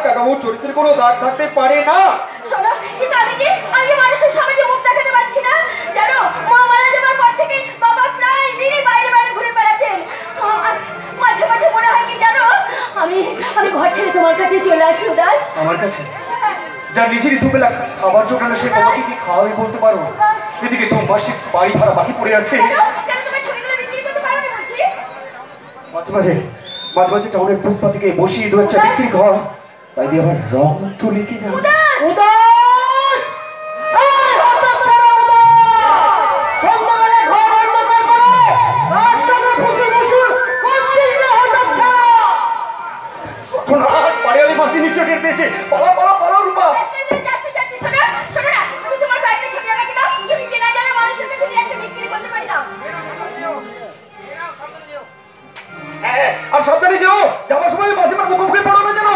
কাকাবাবুর চরিত্রে কোনো দাগ থাকতে পারে না। শোনো, কিন্তু আমি কি মানুষের সমাজে মুখ দেখাতে পারছি না? জানো, মা মারা যাবার পর থেকে বাবা প্রায় দিনই বাইরে বাইরে ঘুরে বেড়াতেন। মাঝে মাঝে মনে হয় কি জানো, আমি ঘর ছেড়ে তোমার কাছে চলে আসি উদাস। আমার কাছে? যা নিজেরই দুবেলা খাবার জোটানো, সে তোমাকে কি খাওয়াবে বলতে পারো? এদিকে তো মাসিক বাড়ি ভাড়া বাকি পড়ে আছে। মাঝে মাঝে টাউনের ফুটপাত থেকে বসিয়ে দু একটা বিক্রি ঘর, তাই দিয়ে আবার রং তুলি কিনা। মাসি নিশ্চয় টের পেয়েছে। পালা পালা পালা রূপা। আর সাবধানে যাও, যাবার সময় মাসিমার মুখোমুখি পড়ো না যেন।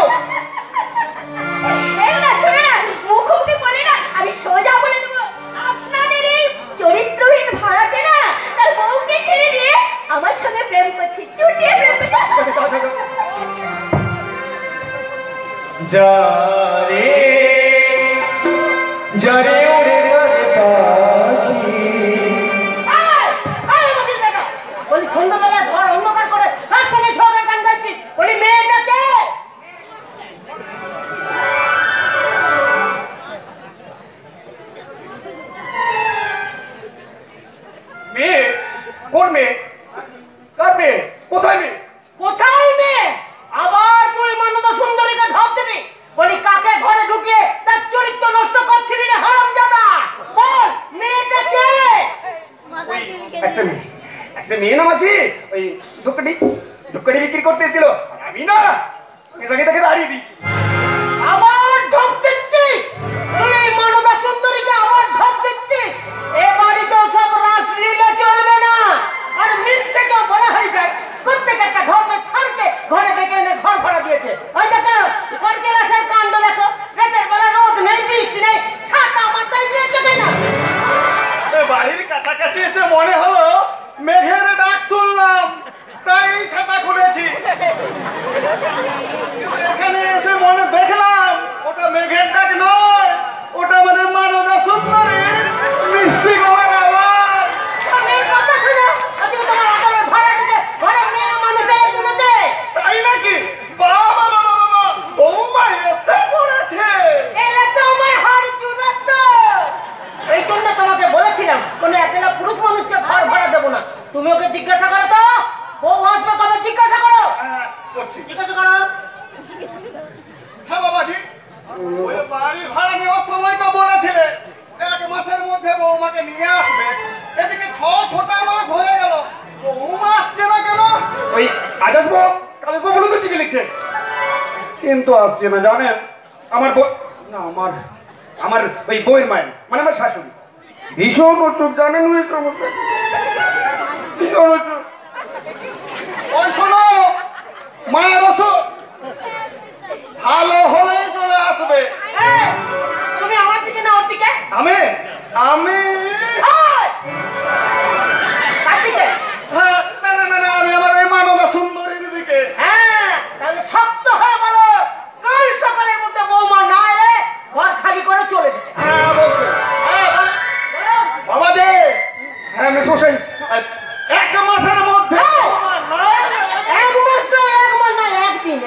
মুখোমুখি বলে না, আমি সোজা বলে দেবো, আপনাদের এই চরিত্রহীন ভাড়াটে না তার বউকে ছেড়ে দিয়ে আমার সঙ্গে প্রেম করছে, চুটিয়ে প্রেম করছে। যারে যারে ওরে যারে পাখি। বলি সন্ধ্যাবেলায় ঘর অন্ধকার করে তার সঙ্গে সোহাগের গান গাইছিস, বলি মেয়েটা কে? মেয়ে? কোন মেয়ে? কার মেয়ে? কোথায় মেয়ে? কোথায় মেয়ে? আবার তুই মানবতা সুন্দরীকে ঢপ দিবি? বলি কাকে ঘরে ঢুকিয়ে তার চরিত্র নষ্ট করছিলি রে হারামজাদা? বল মেয়েটা কে? একটা মেয়ে না মাসি, ওই ধূপকাঠি বিক্রি করতে এসেছিল, আমি না সঙ্গে তাকে দাঁড়িয়ে দিয়েছি। আবার ঢপ দিচ্ছিস? তুই এই মানবতা সুন্দরীকে আবার ঢপ দিচ্ছিস? এ বাড়িতেও সব রাসলীলা চলবে না। আর মিথ্যে কেউ বলা হয়ে যায়, প্রত্যেকটা ধর্মের সারকে ঘরে ডেকে এনে ঘর ভাড়া দিয়েছে। ওই দেখো পরকের আসার কাণ্ড দেখো, রাতের বেলা রোদ নেই বৃষ্টি নেই, ছাতা মাথায় দিয়েছে কেন? বাড়ির কাছাকাছি এসে মনে হলো মেঘের ডাক শুনলাম, তাই ছাতা খুলেছি। এখানে এসে মনে দেখলাম ওটা মেঘের ডাক নয়, ওটা মানে মানবতা সুন্দরীর মিষ্টি গলার আওয়াজ। স্বামীর কথা শুনে আজকে তোমার আদরের ভাড়াটিতে ঘরে মেয়ে মানুষের তুলেছে। তাই নাকি? বাবা বাবা বাবা, বৌমা এসে পড়েছে। এলে তো আমার হাড় চুড়াত। এই জন্য তোমাকে বলেছিলাম কোনো একলা পুরুষ মানুষকে ঘর ভাড়া দেবো না। তুমি ওকে জিজ্ঞাসা করো তো, বউ আসবে কবে জিজ্ঞাসা করো। জিজ্ঞাসা করো। হ্যাঁ বাবাজি, ওই বাড়ি ভাড়া নেওয়ার সময় তো বলেছিলে 1 মাসের মধ্যে বৌমাকে নিয়ে আসবে। এদিকে 6টা মাস হয়ে গেল, বৌমা আসছে না কেন? ওই আজ আসবো কাল আসবো বলে তো চিঠি লিখছে, কিন্তু আসছে না। জানেন আমার ওই বইয়ের মায়ের মানে আমার শাশুড়ি ভীষণ অচুক, জানেন ওই সমস্যা ভীষণ অচুক। ওই শোনো, মায়ের ওষুধ ভালো হলেই চলে আসবে। তুমি আমার দিকে না ওর দিকে? আমি হ্যাঁ, না আমি আমার এই মানবতা সুন্দরীর দিকে। হ্যাঁ, তাহলে শক্ত হয়ে বলো, কাল সকালের মধ্যে বৌমা না এলে ঘর খালি করে চলে যেতে। হ্যাঁ বলছো বাবাজি। হ্যাঁ মেসমশাই, 1 মাসের মধ্যে বৌমা না এলে। 1 মাস নয়, একদিন।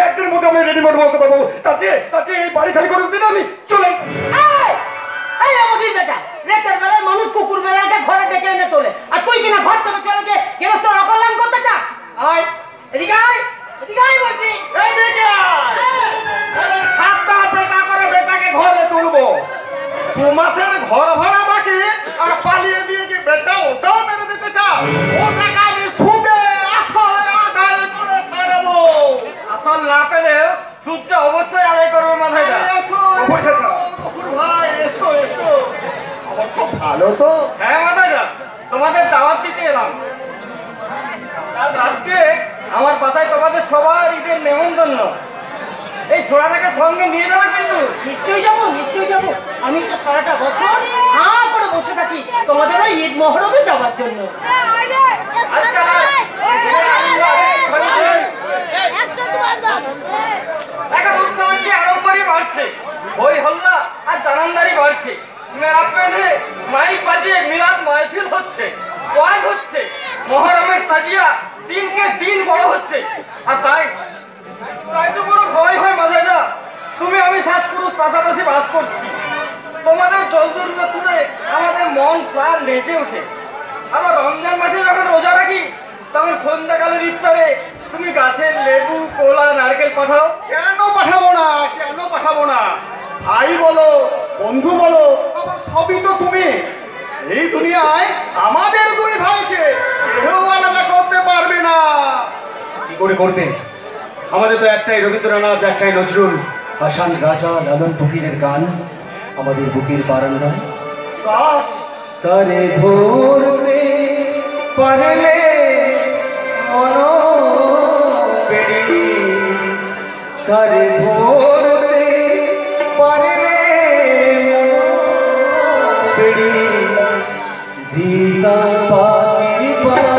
একদিনের মধ্যে আমি রেডিমেড বলতে পারবো, তার চেয়ে এই বাড়ি খালি করে দিন, আমি চলে। বেটা, রাতের বেলায় মানুষ কুকুর বেলাকে ঘরে ডেকে এনে তোলে, আর তুই কিনা ঘর থেকে চলে গিয়ে গৃহস্থ অকল্যাণ করতে চা। এদিকে আয় বলছি। ছাদটা বেটা করে বেটাকে ঘরে তুলবো। 2 মাসের ঘর ভাড়া বাকি, আর পালিয়ে দিয়ে কি বেটা ওটাও মেরে দিতে চাও? ও টাকা আমি সুদে আসল আদায় করে ছাড়বো। আসল না পেলে সুদটা অবশ্যই আদায় করবো মাথায়। এসো ভাই, এসো আমার সব ভালো তো। হ্যাঁ মাথায়, তোমাদের দাওয়াত দিতে এলাম। কাল রাত্রে আমার বাসায় তোমাদের সবার ঈদের নেমন্তন্ন। এই ছোড়াটাকে সঙ্গে নিয়ে যাবে কিন্তু। নিশ্চয়ই যাবো। আমি তো সারাটা বছর হাঁ করে বসে থাকি তোমাদের ওই ঈদ মহরমে যাওয়ার জন্য। আজকাল মেরাপেনে মাইক বাজিয়ে মিলাদ মাহফিল হচ্ছে, ওয়াজ হচ্ছে, মহরমের তাজিয়া দিনকে দিন বড় হচ্ছে। আর তাই তো বড় ভয় হয় মাথায় না। তুমি আমি 7 পুরুষ পাশাপাশি বাস করছি, তোমাদের জলদুর শুনে আমাদের মন প্রাণ নেচে ওঠে। আবার রমজান মাসে যখন রোজা রাখি তখন সন্ধ্যাকালের ইফতারে তুমি গাছের লেবু, কলা, নারকেল পাঠাও। কেন পাঠাবো না, কেন পাঠাবো না? ভাই বলো, বন্ধু বলো, আবার সবই তো তুমি। এই দুনিয়ায় আমাদের 2 ভাইকে কেউ আলাদা করতে পারবে না। কি করে করবে? আমাদের তো একটাই রবীন্দ্রনাথ, একটাই নজরুল, হাসান রাজা, লালন ফকিরের গান আমাদের বুকের বারান্দায়। বাস তারে ধরতে পারলে মন পেড়ি, তারে ধরতে পারলে মন পেড়ি, দিতাম পাখির পাড়া।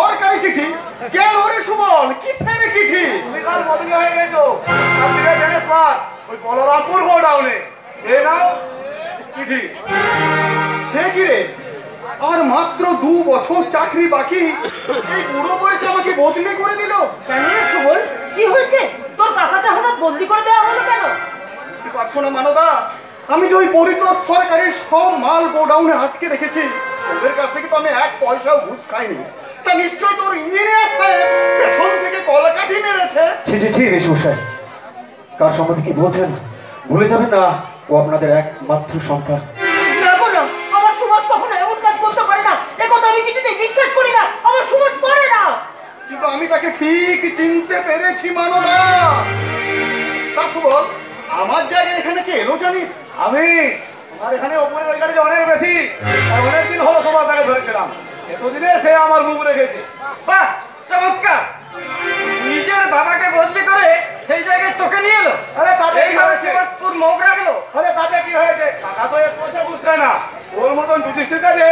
সরকারি চিঠি কেন রে সুবল? কিসের চিঠি? তুমি কাল বদলি হয়ে গেছো, আজকে ট্রান্সফার ওই বলরামপুর গোডাউনে। এই নাও চিঠি। সে কি রে, আর মাত্র 2 বছর চাকরি বাকি, এই বুড়ো বয়সে আমাকে বদলি করে দিল। কেন রে সুবল, কি হয়েছে? তোর কাকাকে হঠাৎ বদলি করে দেওয়া হলো কেন? বুঝতে পারছো না মানদা, আমি যে ওই পরিতোষ সরকারের সব মাল গোডাউনে আটকে রেখেছি, ওদের কাছ থেকে তো আমি 1 পয়সাও ঘুষ খাইনি। তা নিশ্চয়ই তোর ইঞ্জিনিয়ার সাহেব পেছন থেকে কলকাঠি মেরেছে। ছি ছি ছি মেশমশাই, কার সম্বন্ধে কি বলছেন? ভুলে যাবেন না, ও আপনাদের একমাত্র সন্তান। না বলো, আমার সুভাষ কখনো এমন কাজ করতে পারে না। এ কথা আমি কিছুতেই বিশ্বাস করি না। আমার সুভাষ পারে না। কিন্তু আমি তাকে ঠিক চিনতে পেরেছি মানদা। তা সুবল, আমার জায়গায় এখানে কে এলো জানিস? আমি আমার এখানে ওপরের ওই গাড়িতে অনেক বেশি, আর অনেকদিন হলো সবার তাকে ধরেছিলাম। এতদিনে সে আমার মুখ রেখেছে। বাহ, চমৎকার! নিজের বাবাকে বদলি করে সেই জায়গায় তোকে নিয়ে এলো। আরে তাতে কি হয়েছে? তোর মুখ রাখলো। আরে তাতে কি হয়েছে? টাকা তো 1 পয়সা বুঝতে না। ওর মতন জুটিস্টির কাছে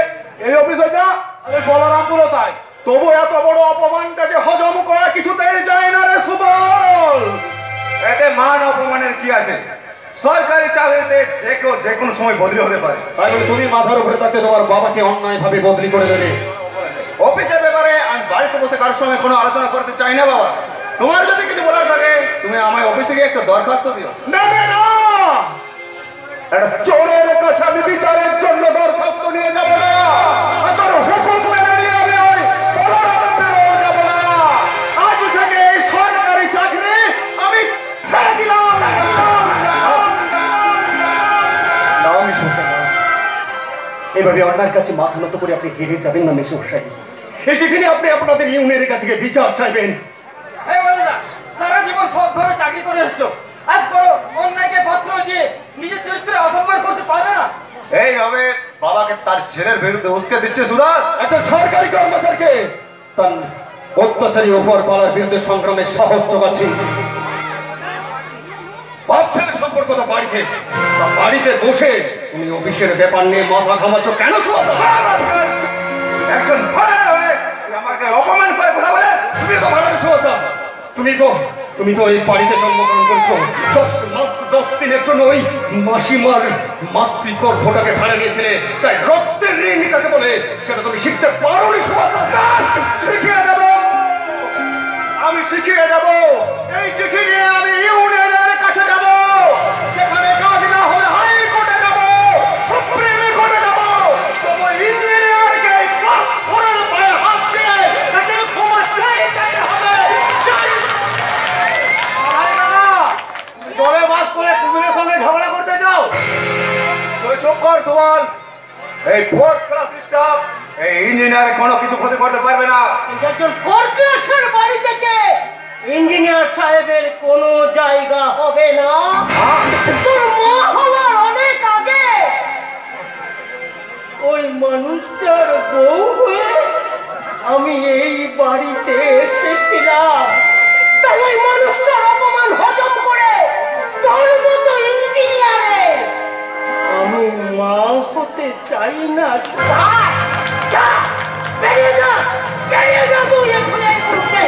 এই অফিসে যা, আরে বলরামপুরও তাই। তবু এত বড় অপমানটা যে হজম করা কিছুতেই যায় না রে সুবল। এতে মান অপমানের কি আছে? সরকারি চাকরিতে যে কোনো সময় বদলি হতে পারে। তাই বলে তুমি মাথার উপরে থাকতে তোমার বাবাকে অন্যায়ভাবে বদলি করে দেবে? অফিসের ব্যাপারে আমি বাড়িতে বসে কারোর সঙ্গে কোনো আলোচনা করতে চাই না বাবা। তোমার যদি কিছু বলার থাকে তুমি আমায় অফিসে গিয়ে একটা দরখাস্ত দিও। না রে না, একটা চোরের কাছে আমি বিচারের জন্য দরখাস্ত নিয়ে যাব না। আর তোর হুকুম মেনে নিয়ে আমি ওই বলরামপুরেও যাব না। আজ থেকে এই সরকারি চাকরি আমি ছেড়ে দিলাম। না মেশমশাই, না। এভাবে অন্যায়ের কাছে মাথা নত করে আপনি হেরে যাবেন না মেশমশাই। এই চিঠি নিয়ে আপনি আপনাদের ইউনিয়নের কাছে গিয়ে বিচার চাইবেন। এই বলদা, সারা জীবন সৎভাবে চাকরি করে এসছো, আজ করো অন্যায়কে বস্ত্র দিয়ে নিজের চরিত্রে অসম্মান করতে পারবে না। এইভাবে বাবাকে তার ছেলের বিরুদ্ধে উস্কে দিচ্ছে সুরাজ। একজন সরকারি কর্মচারীকে তার অত্যাচারী উপর পালার বিরুদ্ধে সংগ্রামের সাহস যোগাচ্ছি। বাপ ছেলের সম্পর্ক তো বাড়িতে, তা বাড়িতে বসে তুমি অফিসের ব্যাপার নিয়ে মাথা ঘামাচ্ছ কেন? একজন ভাড়া হয়ে তুই আমাকে অপমান করে কথা বলে। তুমি তো ভালো সুভাষদা, তুমি তো এই বাড়িতে জন্মগ্রহণ করছো। 10 মাস 10 দিনের জন্য ওই মাসিমার মাতৃগর্ভটাকে ভাড়া নিয়েছিলে, তাই রক্তের ঋণ কাকে বলে সেটা তুমি শিখতে পারোনি সুভাষদা। শিখিয়ে দেব। আমি শিখিয়ে দেব। এই চিঠি নিয়ে আমি ইউনিয়নের কাছে যাব, সেখানে কাজ না হলে হাইকোর্টে যাব, সুপ্রিম কোর্টে যাব। তোমার ইঞ্জিনিয়ারকে কাজ করার পায়ে হাত দিয়ে তাকে ক্ষমা চাইতে হবে। জলে বাস করে কুমিরের সঙ্গে ঝগড়া করতে চাও? তুই চুপ কর সুবল। এই ফোর্থ ক্লাস স্টাফ এই ইঞ্জিনিয়ার কোনো কিছু ক্ষতি করতে পারবে না। একজন ফোর্থ ক্লাসের বাড়িতে যে ইঞ্জিনিয়ার সাহেবের কোনো জায়গা হবে না। তোর মা হওয়ার অনেক আগে ওই মানুষটার বউ হয়ে আমি এই বাড়িতে এসেছিলাম। তাই ওই মানুষটার অপমান হজম করে তোর মতো ইঞ্জিনিয়ারে আমি মা হতে চাই না। যা, বেরিয়ে যা, বেরিয়ে যা তুই এখানে এই মুহূর্তে।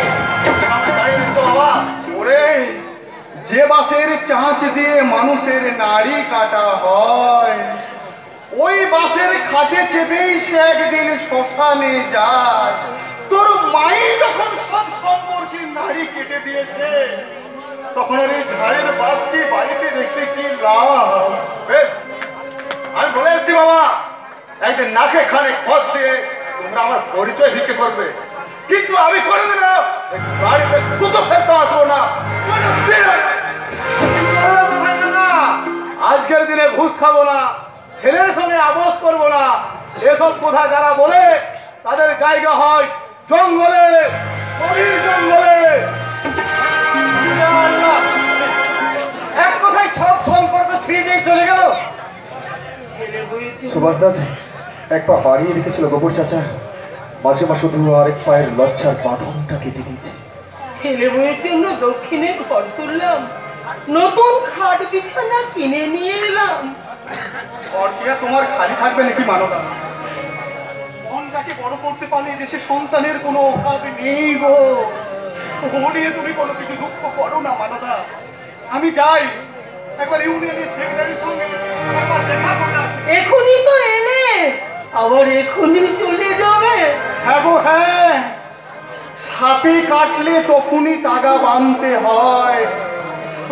বাবা, ওরে যে বাঁশের চাঁচ দিয়ে মানুষের নাড়ি কাটা হয়, ওই বাঁশের খাটে চেপেই সে একদিন শ্মশানে যায়। তোর মাই যখন সব সম্পর্কের নাড়ি কেটে দিয়েছে, তখন আর এই ঝাড়ের বাঁশকে বাড়িতে রেখে কি লাভ? বেশ, আমি বলে যাচ্ছি বাবা, একদিন নাকে খানে খত দিয়ে তোমরা আমার পরিচয় ভিক্ষে করবে, কিন্তু আমি কোনোদিন বাড়িতে শুধু ফেলতে আসবো না। আজকের দিনে ঘুষ খাবো না, ছেলের সঙ্গে আবস করবো না, এসব কথা যারা বলে তাদের জায়গা হয় জঙ্গলে, গভীর জঙ্গলে। এক কথায় সব সম্পর্ক ছিঁড়ে দিয়ে চলে গেল। সুভাষ দাস এক পা বাড়িয়ে রেখেছিল গোবর চাচা, মাসে মাস শুধু আরেক পায়ের লজ্জার বাঁধনটা কেটে দিয়েছে। ছেলে বউয়ের জন্য দক্ষিণে ঘর তুললাম, নতুন খাট বিছানা কিনে নিয়ে এলাম। অর্কিয়া তোমার খালি থাকবে নাকি মানবা? মনটাকে বড় করতে পারলে দেশে সন্তানের কোনো অভাব নেই গো। ও নিয়ে তুমি কোনো কিছু দুঃখ করো না মানবা। আমি যাই একবার ইউনিয়নের সেক্রেটারির সঙ্গে একবার দেখা করে আসি। এখনই তো এলে, আবার এখনই চলে যাবে? হ্যাঁ গো হ্যাঁ, সাপে কাটলে তখনই তাগা বাঁধতে হয়।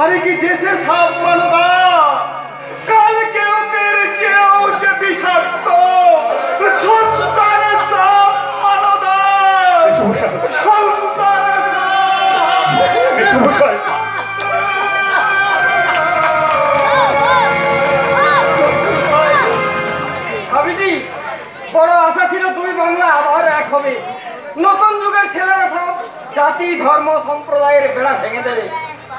আরে কি যে সে সাপ মানবা, কাল কেউ পেরেছেও যে বিষাক্ত সন্তানের সাপ মানবা, সন্তানের সাপ। ভাবিজি, বড় আশা ছিল দুই বাংলা আবার এক হবে। নতুন যুগের ছেলেরা সব জাতি ধর্ম সম্প্রদায়ের বেড়া ভেঙে দেবে,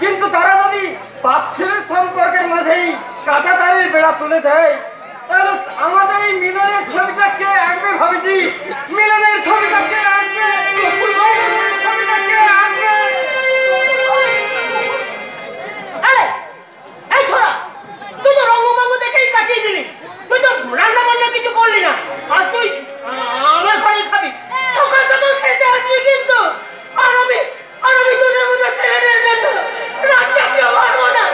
কিন্তু তারা যদি বাপ ছেলের সম্পর্কের মাঝেই কাঁটাতারের বেড়া তুলে দেয়, তাহলে আমাদের এই মিলনের ছবিটা কে আঁকবে? ভাবিজি, মিলনের ছবিটা কে আঁকবে? ছবিটা কে আঁকবে? এই ছোড়া, তুই তো রঙ্গভঙ্গ দেখেই কাটিয়ে দিলি, তুই তো রান্না বান্না কিছু করলি না। আজ তুই আমার ঘরেই খাবি, সকাল সকাল খেতে আসবি কিন্তু। আর আমি তোদের মতো ছেলেদের জন্য রাত জাগতে পারবো না।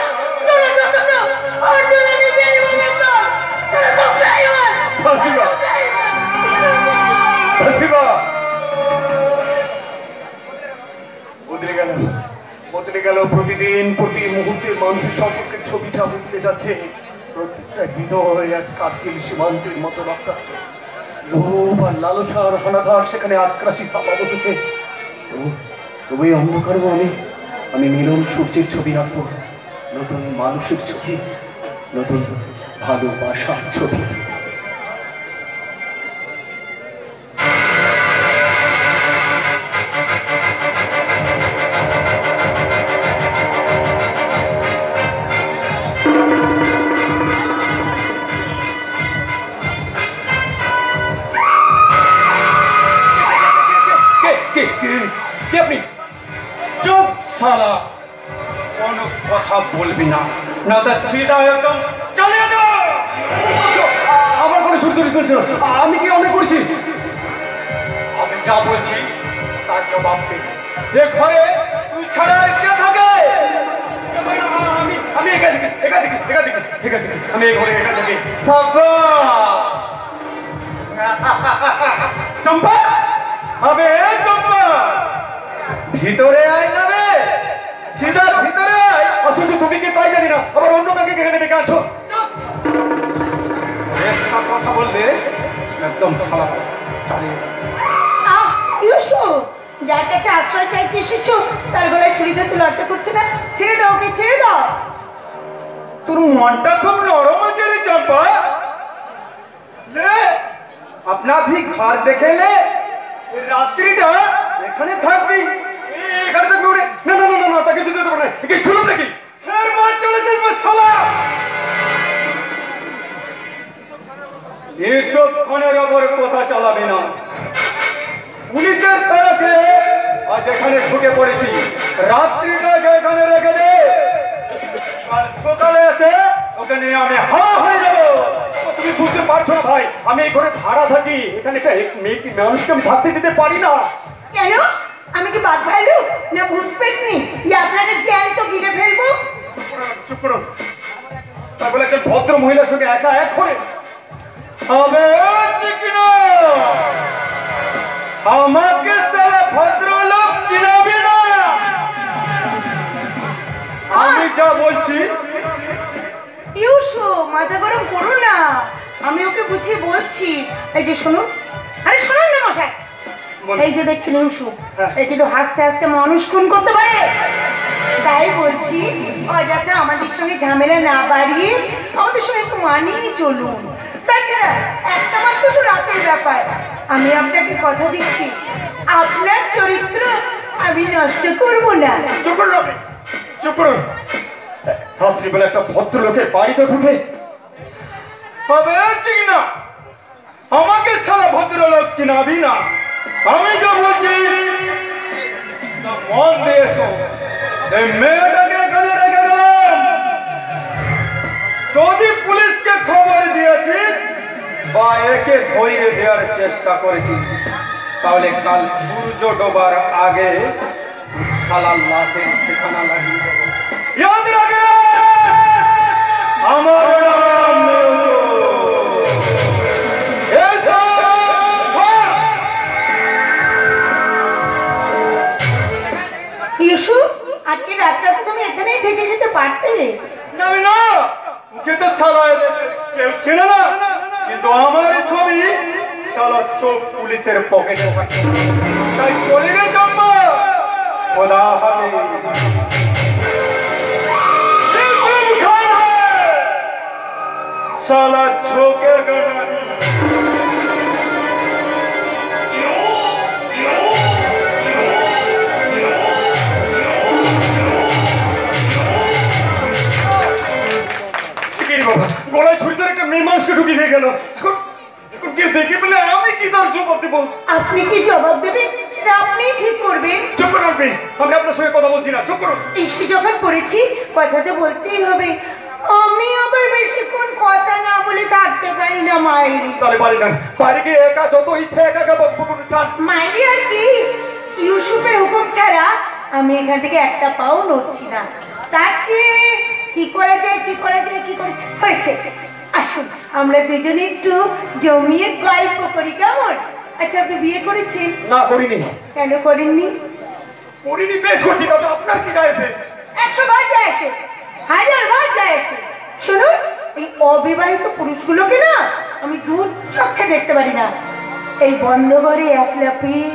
তোরা যত সব অর্জুনানি বেইমানের দল, তোরা সব বেইমান। বদলে গেল প্রতিদিন প্রতি মুহূর্তে মানুষের সম্পর্কের ছবিটা বদলে যাচ্ছে। প্রত্যেকটা হৃদয় আজ কার্গিল সীমান্তের মতো রক্তা, লোভ আর লালসার হানাদার সেখানে আগ্রাসী থাপা বসেছে। তবু এই অন্ধকারও আমি মিলন সূর্যের ছবি রাখবো, নতুন মানুষের ছবি, নতুন ভালোবাসার ছবি। কে আপনি? চুপ শালা, কোনো কথা বলবি না, না তা সিধা একদম চলে যা। আমার কোনো ছোট করছে না, আমি কি অনেক করেছি? আমি যা বলছি তার জবাব দে। এ ঘরে তুই ছাড়া আর কে থাকে? আমি একা থেকে আমি এই ঘরে একা থেকে। চম্পা, আবে চম্পা, ভিতরে আয় নাবে, সিধা ভিতরে আয়। আসলে তুমি কি তাই জানি না, আবার অন্য কাকে এখানে ডেকে আছো। একটা কথা বললে একদম শালা চালিয়ে দাও। আহ ইউসুফ, যার কাছে আশ্রয় চাইতে এসেছো তার গলায় ছুরি ধরতে লজ্জা করছে না? ছেড়ে দাও, ওকে ছেড়ে দাও। তোর মনটা খুব নরম আছে রে চম্পা। ले अपना भी घर देखे ले, রাত্রিটা এখানে থাকবি। এখানে থাকবে ওরে? না না না না, তাকে যেতে দেবো না। কি চলুন নাকি? ফের মার চলেছিস শালা। এইসব খানের ওপর কথা চালাবি না। পুলিশের তরফে আজ এখানে ঢুকে পড়েছি, রাত্রিটাকে এখানে রেখে দে। আর সকালে এসে ওকে নিয়ে আমি হাওয়া হয়ে যাবো। তুমি বুঝতে পারছো না ভাই, আমি এই ঘরে ভাড়া থাকি। এখানে একটা মেয়েকে মানুষকে আমি থাকতে দিতে পারি না। কেন? আমি কি বাঘ ভালুক না ভূত পেতনি যে আপনাকে জ্যান্ত গিলে ফেলবো? চুপ করুন। তাই বলে একজন ভদ্র মহিলার সঙ্গে একা এক করে আবে চিকনা, আমাকে সালা ভদ্রলোক চিনাবি না। আমি যা বলছি। ইউসুফ, মাথা গরম করো না, আমি ওকে বুঝিয়ে বলছি। এই যে শুনুন, আরে শুনুন না মশাই, এই যে দেখছেন ইউসুফ, এই কিন্তু হাসতে হাসতে মানুষ খুন করতে পারে। তাই বলছি অযথা আমাদের সঙ্গে ঝামেলা না বাড়িয়ে আমাদের সঙ্গে একটু মানিয়ে চলুন। তাছাড়া একটা মাত্র তো রাতের ব্যাপার। আমি আপনাকে কথা দিচ্ছি, আপনার চরিত্র আমি নষ্ট করব না। চুপ করুন আপনি, চুপ করুন। রাত্রিবেলা একটা ভদ্রলোকের বাড়িতে ঢুকে আবে চিকনা, আমাকে সালা ভদ্রলোক চিনাবি না। আমি যা বলছি তা মন দিয়ে শোন। এই মেয়েটাকে এখানে রেখে দিলাম। যদি পুলিশকে খবর দিয়েছিস বা একে ধরিয়ে দেওয়ার চেষ্টা করেছিস, তাহলে কাল সূর্য ডোবার আগে শালা লাশের ঠিকানা লাগিয়ে দেবো। ইয়াদ রাখে, আমার নাম ইউসুফ, আজকে রাতটা তো তুমি এখানেই থেকে যেতে পারতে। না না, ওকে তো শালা কেউ ছিল না, কিন্তু আমার ছবি শালা সব পুলিশের পকেটে থাকে। তাই চলে গে চম্পা, খোদা হাফেজ। শালা ঝোঁকেগা না। গলায় ছুরি ধরে একটা মেয়ে মানুষকে ঢুকিয়ে দিয়ে গেল। এখন এখন কেউ দেখে বলে আমি কি তার জবাব দেবো? আপনি কি জবাব দেবেন সেটা আপনিই ঠিক করবেন। চুপ করুন আপনি, আমি আপনার সঙ্গে কথা বলছি না। চুপ করুন। এসে যখন পড়েছি কথা তো বলতেই হবে। আমি আবার বেশিক্ষণ কথা না বলে থাকতে পারি না মায়েরি। তাহলে বাড়ি যান, বাড়ি গিয়ে একা যত ইচ্ছে একা একা বকবক করুন চান। মায়েরি আর কি, ইউসুফের হুকুম ছাড়া আমি এখান থেকে একটা পাও নড়ছি না। তার চেয়ে কি করা যায়, কি করা যায়, কি করে হয়েছে, আসুন আমরা দুজনে একটু জমিয়ে গল্প করি, কেমন? আচ্ছা, আপনি বিয়ে করেছেন? না করিনি। কেন করেননি? করিনি বেশ করছি, তাতে আপনার কি গায়েছে? 100 বার যায় আসে, 1000 বার যায় আসে। শুনুন, এই অবিবাহিত পুরুষগুলোকে না আমি দুধ চোখে দেখতে পারি না। এই বন্ধ ঘরে একলা পেয়ে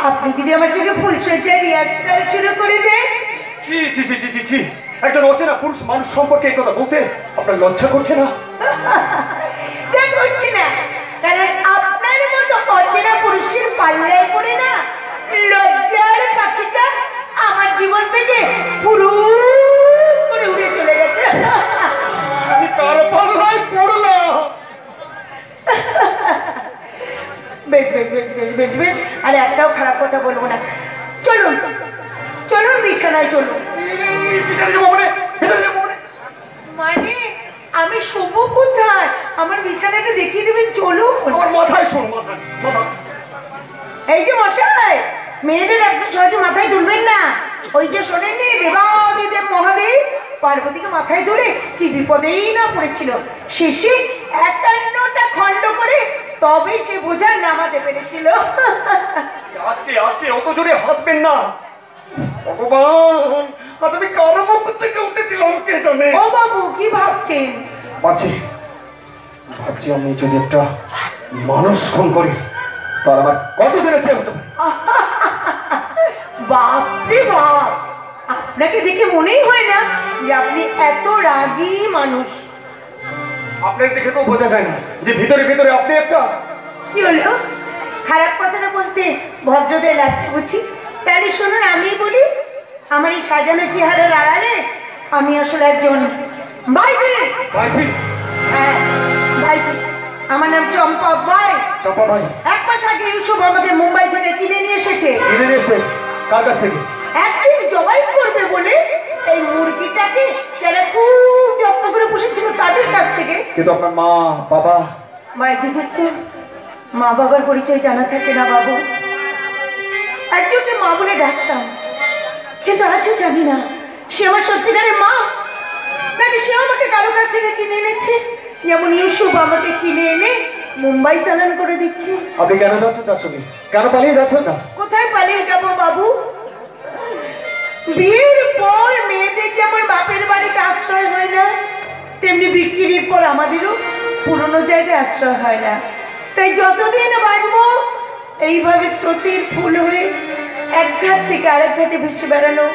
আপনি যদি আমার সঙ্গে ফুলসজ্জার রিহার্সাল শুরু করে দেন। ছি ছি ছি ছি ছি ছি, একজন অচেনা পুরুষ মানুষ সম্পর্কে এই কথা বলতে আপনার লজ্জা করছে না? তা করছি না, কারণ আপনার মতো অচেনা পুরুষের পাল্লায় পড়ে না লজ্জার পাখিটা আমার জীবন থেকে পুরো করে উড়ে চলে গেছে। আমি কার পাল্লায় পড়লাম? বেশ বেশ বেশ বেশ বেশ বেশ, আর একটাও খারাপ কথা বলবো না। চলুন চলুন, বিছানায় চলুন। পিছনে যাবো মানে, ভিতরে যাবো মানে? মানে আমি শুভ কোথায়? আমার বিছানাটা দেখিয়ে দেবেন, চলুন। আমার মাথায় শোন, মাথায় মাথা। এই যে মশাই, মেয়েদের একদম সহজে মাথায় তুলবেন না। ওই যে শোনেননি, দেবাদিদেব মহাদেব পার্বতীকে মাথায় তুলে কি বিপদেই না পড়েছিল। শেষে 51টা খণ্ড করে তবে সে বোঝা নামাতে পেরেছিল। আস্তে আস্তে, অত জোরে হাসবেন না। ভগবান, আজ আমি কারো মুখ থেকে উঠেছিলাম কে জানে। ও বাবু, কি ভাবছেন? ভাবছি আমি যদি একটা মানুষ খুন করি তাহলে আমার কত দিনের চেয়ে হতে পারে। বাপরে বাপ, আপনাকে দেখে মনেই হয় না যে আপনি এত রাগী মানুষ। আপনাকে দেখে তো বোঝা যায় না যে ভিতরে ভিতরে আপনি একটা। কি হলো? খারাপ কথাটা বলতে ভদ্রদের লাগছে বুঝি? তাহলে শুনুন, আমি বলি, আমার এই সাজানো চেহারার আড়ালে আমি আসলে একজন ভাইজি। ভাইজি? হ্যাঁ ভাইজি, আমার নাম চম্পা বাই। চম্পা ভাই? এক মাস আগে ইউসুফ আমাকে মুম্বাই থেকে কিনে নিয়ে এসেছে। কিনে নিয়েছে? কার কাছ থেকে? একদিন জবাই করবে বলে এই মুরগিটাকে যারা খুব যত্ন করে পুষেছিল তাদের কাছ থেকে। কিন্তু আপনার মা বাবা? ভাইজিদের তো মা বাবার পরিচয় জানা থাকে না বাবু। একজনকে মা বলে ডাকতাম, কিন্তু আজও জানি না সে আমার সত্যিকারের মা নাকি সে আমাকে কারো কাছ থেকে কিনে এনেছে, যেমন ইউসুফ আমাকে কিনে এনে মুম্বাই চালান করে দিচ্ছে। আপনি কেন যাচ্ছেন তার সঙ্গে? কেন পালিয়ে যাচ্ছেন না? কোথায় পালিয়ে যাব বাবু? বিয়ের পর মেয়েদের যেমন বাপের বাড়িতে আশ্রয় হয় না, তেমনি বিক্রির পর আমাদেরও পুরনো জায়গায় আশ্রয় হয় না। তাই যতদিন বাঁচবো এইভাবে স্রোতের ফুল হয়ে এক ঘাট থেকে আরেক ঘাটে ভেসে বেড়ানো,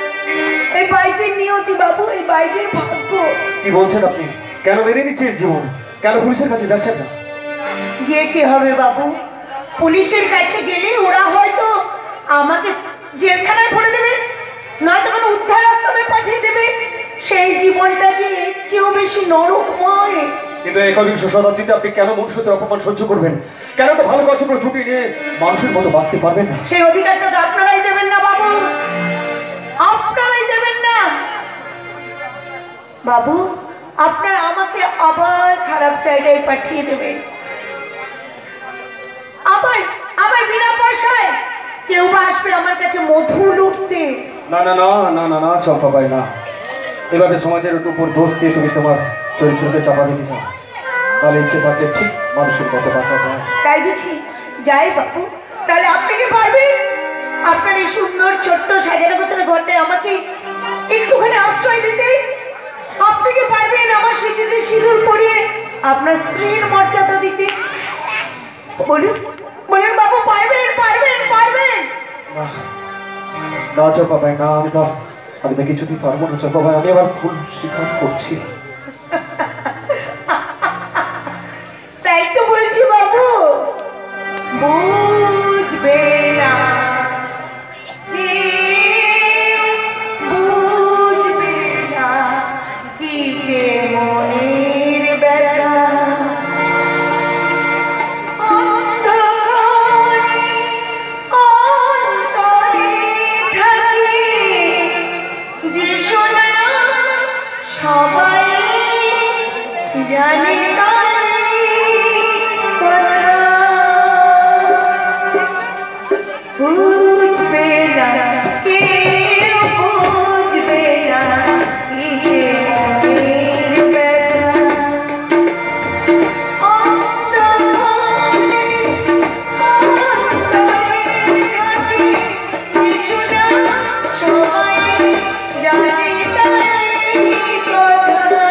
এই বাইজের নিয়তি বাবু, এই বাইজের ভাগ্য। কি বলছেন আপনি? কেন মেনে নিচ্ছেন জীবন? কেন পুলিশের কাছে যাচ্ছেন না? গিয়ে কি হবে বাবু? পুলিশের কাছে গেলে ওরা হয়তো আমাকে জেলখানায় ভরে দেবে, নয়তো কোনো উদ্ধার আশ্রমে পাঠিয়ে দেবে। সেই জীবনটা যে এর চেয়েও বেশি নরকময়। কিন্তু একবিংশ শতাব্দীতে আপনি কেন মনুষ্যত্বের অপমান সহ্য করবেন? কেন তো ভালো কাজ করে ছুটি নিয়ে মানুষের মতো বাঁচতে পারবেন না? সেই অধিকারটা তো আপনারাই দেবেন না বাবু, আপনারাই দেবেন না বাবু। আপনারা আমাকে আবার খারাপ জায়গায় পাঠিয়ে দেবেন, আবার আবার বিনা পয়সায় কেউ বা আসবে আমার কাছে মধু লুটতে। না না না না না না চম্পা ভাই, না। এভাবে সমাজের উপর দোষ দিয়ে তুমি তোমার চরিত্রকে চাপা দিতে চাও, তাহলে ইচ্ছে থাকলে ঠিক মানুষের মতো বাঁচা যায়। তাই বুঝি? যাই বাবু, তাহলে আপনি কি পারবেন আপনার এই সুন্দর ছোট্ট সাজানো গোছানো ঘরটায় আমাকে একটুখানি আশ্রয় দিতে? আপনি কি পারবেন আমার স্মৃতিতে সিঁদুর পরিয়ে আপনার স্ত্রীর মর্যাদা দিতে? বলুন বলুন বাবু, পারবেন পারবেন পারবেন? না না চম্পা ভাই, না। আমি তো কিছুতেই পারবো না চম্পা ভাই। আমি আবার ভুল স্বীকার করছি। তাই তো বলছি বাবু, বুঝবে না, বুঝবে না কি যে মনের ব্যথা। অন্ধকারে অন্তরে থাকে যে সোনা সবাই জানে তার কথা। বুঝবে না কেউ, বুঝবে না কি যে মনের ব্যথা। অন্তরে অন্তরে থাকে যে সোনা সবাই জানে তার কথা।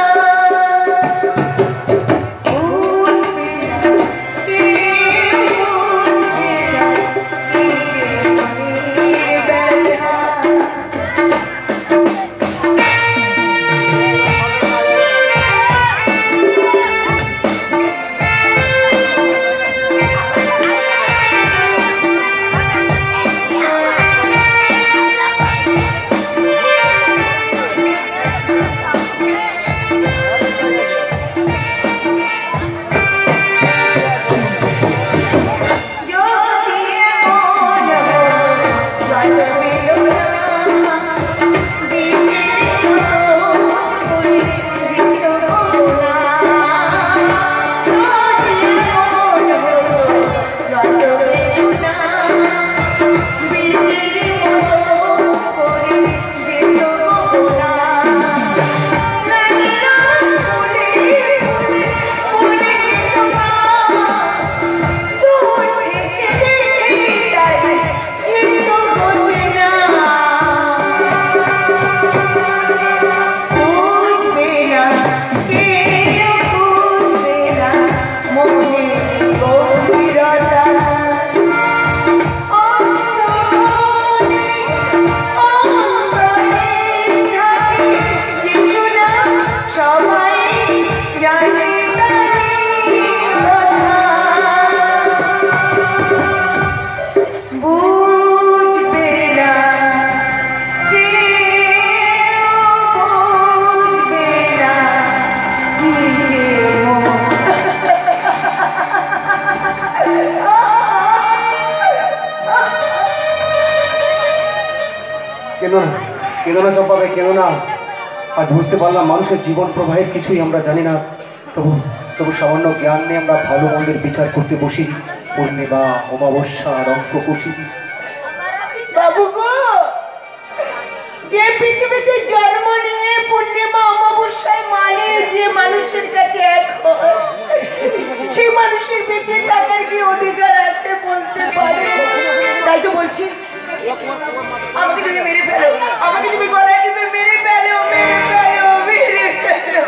কেঁদো না চম্পা ভাই, কেঁদো না। আজ বুঝতে পারলাম মানুষের জীবন প্রবাহের কিছুই আমরা জানি না, তবু তবু সামান্য জ্ঞান নিয়ে আমরা ভালো মন্দের বিচার করতে বসি। পূর্ণিমা, অমাবস্যা, রঙ্ককুশি। বাবু গো, যে পৃথিবীতে জন্ম নিয়ে পূর্ণিমা অমাবস্যায় মানে যে মানুষের কাছে এক হয়, সেই মানুষের বেঁচে থাকার কি অধিকার আছে বলতে পারে? তাই তো বলছি, আমাকে তুমি মেরে ফেলো, আমাকে তুমি গলায় টিপে মেরে ফেলো, মেরে ফেলো, মেরে ফেলো।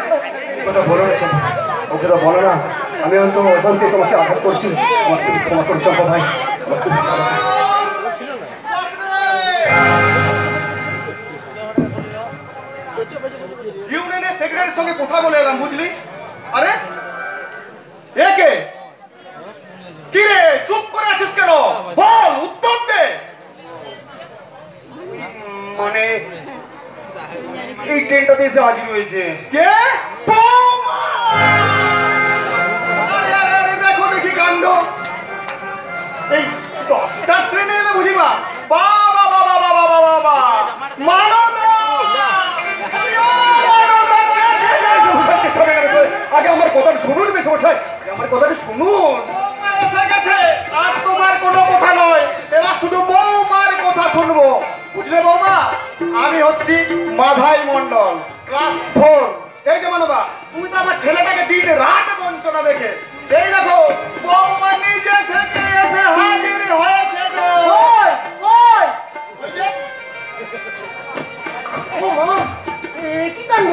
কথা বলো না চম্পা, ওকে তো বলো না। আমি অন্ত অশান্তি তোমাকে আঘাত করছি, আমার তুমি ক্ষমা করো চম্পা ভাই, আমার তুমি ক্ষমা করো। ইউনিয়নের সেক্রেটারির সঙ্গে কথা বলে এলাম, বুঝলি? আরে এ কে? কি রে, চুপ করে আছিস কেন? বল, উত্তর দে। মানে এই ট্রেনটাতে এসে হাজির হয়েছে। কে? বৌমা! আরে আরে আরে, দেখো দেখি কাণ্ড। এই 10টার ট্রেনে এলে বুঝিবা? বাবা বাবা বাবা বাবা বাবা, মানবতা! আগে আমার কথাটা শুনুন মেশমশাই, আগে আমার কথাটা শুনুন। বৌমা এসে গেছে, আর তোমার কোনো কথা নয়, এবার শুধু বৌমার কথা শুনবো, বুঝলে বৌমা? আমি হচ্ছি মাধাই মন্ডল, ক্লাস 4। এই যে মানবা, তুমি তো আমার ছেলেটাকে দিন রাত বঞ্চনা দেখে, এই দেখো বৌমা নিজে থেকে এসে হাজির হয়েছে গো। ওই, ওই, ওই যে, ও মা, কি কাণ্ড!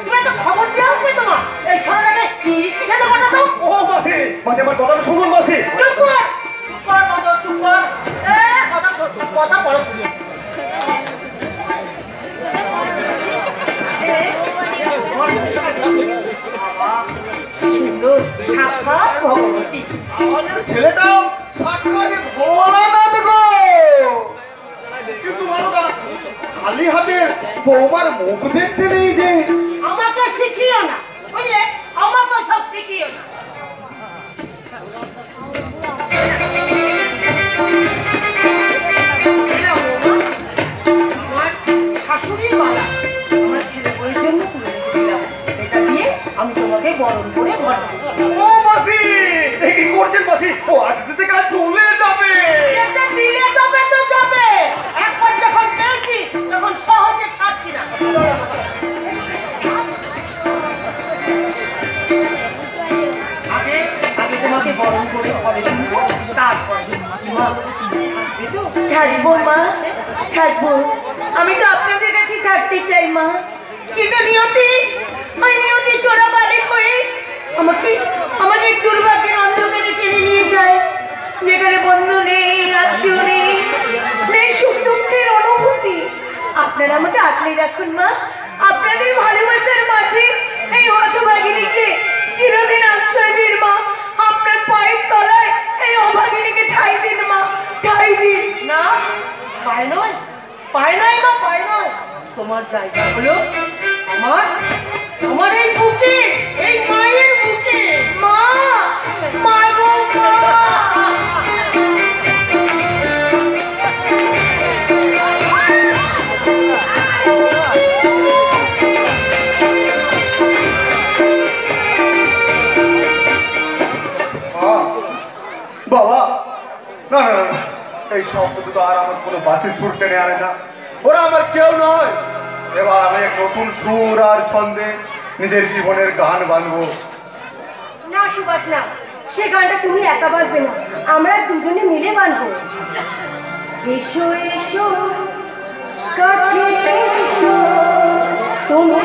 তুমি একটা খবর দিয়ে আসবে তোমার, এই ছোটটাকে স্টেশনে পাঠাতো। ও মাসি, মাসি আমার কথাটা শুনুন মাসি। চুপ কর, চুপ কর, বাবা, চুপ কর। কথা কথা বলো। সুন্দর, সাক্ষাৎ ভগবতী। আমাদের ছেলেটাও সাক্ষাৎ ভোলানাথ গো। কিন্তু মানবা, খালি হাতে বৌমার মুখ দেখতে নেই যে। আমাকে শিখিও না, বুঝলে? আমাকে সব শিখিও না। আমার শাশুড়ির মালা আমার ছেলে বইয়ের জন্য তুলে রেখেছিলাম, এটা দিয়ে আমি তোমাকে বরণ করে ঘর ও মাসি, এ কি করছেন মাসি? ও আজ থেকে কাল চলে যাবে। এটা দিলে তবে তো যাবে, একবার যখন পেয়েছি তখন সহজে ছাড়ছি না। আগে আগে তোমাকে বরণ করে ঘরে তুলবো, তারপর থাকবো মা, থাকবো। আমি তো আপনাদের কাছে থাকতে চাই মা, কিন্তু নিয়তি, ওই নিয়তি চোরাবালি হয়ে আমাকে আমাকে দুর্ভাগ্যের অন্ধকারে টেনে নিয়ে যায়, যেখানে বন্ধু নেই, আত্মীয় নেই, নেই সুখ দুঃখের অনুভূতি। আপনারা আমাকে আঁকড়ে রাখুন মা, আপনাদের ভালোবাসার মাঝে এই হতভাগিনীকে চিরদিন আশ্রয় দিন মা, আপনার পায়ের তলায় এই অভাগিনীকে ঠাই দিন মা, ঠাই দিন। না, পায় নয়, পায় নয় মা, পায় নয়। তোমার জায়গা হলো আমার আমার এই বুকে, এই মায়ের বুকে। মা, মা গো মা। বাবা, না না না, এই শব্দ দুটো আর আমার কোনো বাসি সুর টেনে আনে না, ওরা আমার কেউ নয়। এবার আমি এক নতুন সুর আর ছন্দে নিজের জীবনের গান বাঁধবো। না সুভাষ না, সে গানটা তুমি একা বাঁধবে না, আমরা দুজনে মিলে বাঁধবো। এসো এসো কাছে এসো, তুমি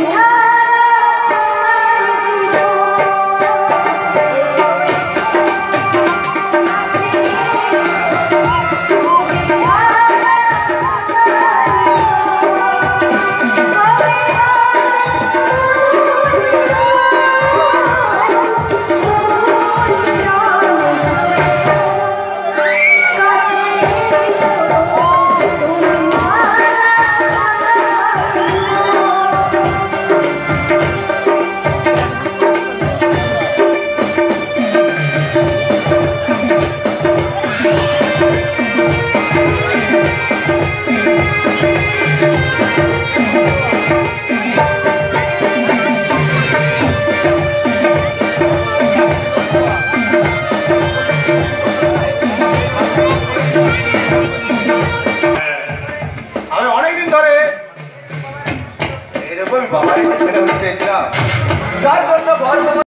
আমি অনেকদিন ধরে এরকম বাবার ছেলে হতে চেয়েছিলাম, যার জন্য